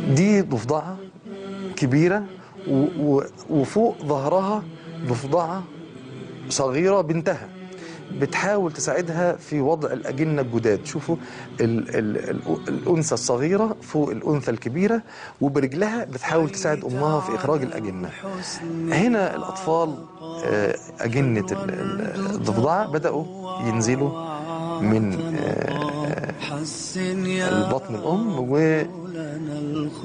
دي ضفدعة كبيرة وفوق ظهرها ضفدعة صغيرة بنتها بتحاول تساعدها في وضع الأجنة الجداد. شوفوا الأنثى الصغيرة فوق الأنثى الكبيرة وبرجلها بتحاول تساعد أمها في إخراج الأجنة. هنا الأطفال أجنة الضفدعة بدأوا ينزلوا من البطن الأم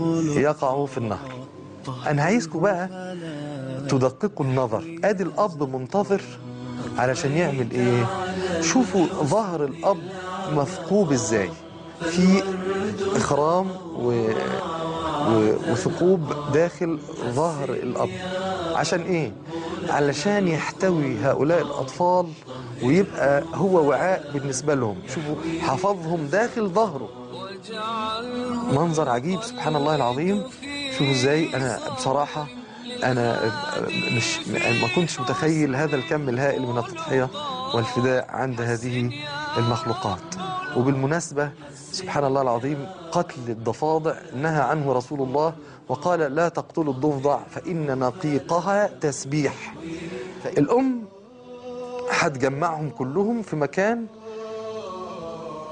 ويقعوا في النهر. أنا عايزكم بقى تدققوا النظر. أدي الأب منتظر علشان يعمل إيه؟ شوفوا ظهر الأب مثقوب إزاي، في إخرام وثقوب داخل ظهر الأب. عشان إيه؟ علشان يحتوي هؤلاء الأطفال ويبقى هو وعاء بالنسبة لهم. شوفوا حفظهم داخل ظهره. منظر عجيب سبحان الله العظيم. شوفوا ازاي. انا بصراحة انا ما كنتش متخيل هذا الكم الهائل من التضحية والفداء عند هذه المخلوقات. وبالمناسبة سبحان الله العظيم قتل الضفادع نهى عنه رسول الله وقال لا تقتلوا الضفدع فإن نقيقها تسبيح. الأم هتجمعهم كلهم في مكان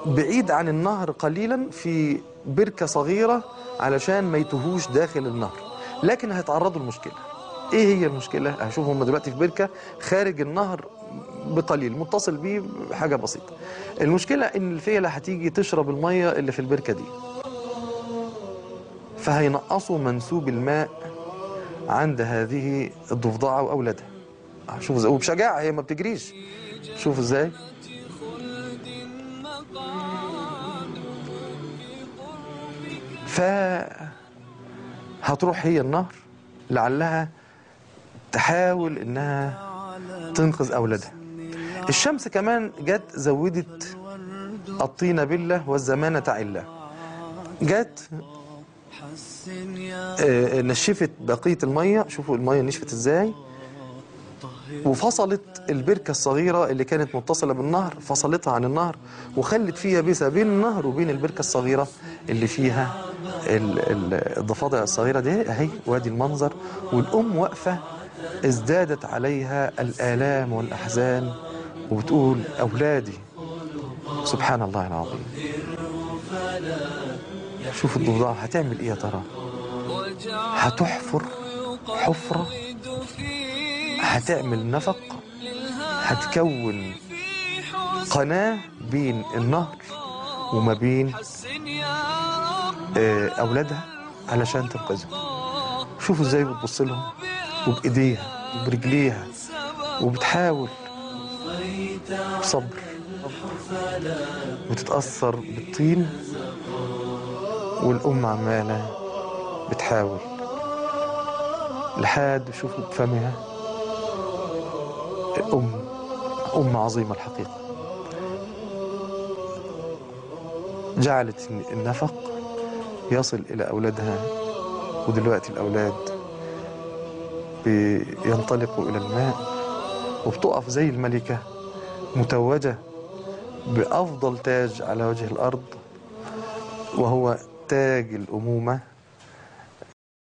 بعيد عن النهر قليلا في بركة صغيرة علشان ما يتوهوش داخل النهر، لكن هيتعرضوا لمشكلة. ايه هي المشكلة؟ هشوف هم دلوقتي في بركة خارج النهر بقليل متصل بيه حاجة بسيطة. المشكلة ان الفيلة هتيجي تشرب المية اللي في البركة دي، فهينقصوا منسوب الماء عند هذه الضفدعة وأولادها. شوفوا ازاي وبشجاعة، هي ما بتجريش. شوفوا ازاي. هتروح هي النهر لعلها تحاول انها تنقذ اولادها. الشمس كمان جت زودت الطين بله والزمان عله. جت نشفت بقية المية. شوفوا المية نشفت ازاي، وفصلت البركة الصغيرة اللي كانت متصلة بالنهر، فصلتها عن النهر وخلت فيها بيسة بين النهر وبين البركة الصغيرة اللي فيها الضفادع الصغيرة دي اهي. وادي المنظر، والأم واقفة ازدادت عليها الآلام والأحزان وبتقول أولادي. سبحان الله العظيم. شوف الضفدع هتعمل ايه يا ترى؟ هتحفر حفرة، هتعمل نفق، هتكون قناة بين النهر وما بين أولادها علشان تنقذهم. شوفوا ازاي بتبص لهم وبإيديها وبرجليها وبتحاول بصبر وتتأثر بالطين، والأم عمالة بتحاول لحد شوفوا بفمها. أم عظيمة الحقيقة. جعلت النفق يصل إلى أولادها، ودلوقتي الأولاد بينطلقوا إلى الماء وبتقف زي الملكة متوجة بأفضل تاج على وجه الأرض، وهو تاج الأمومة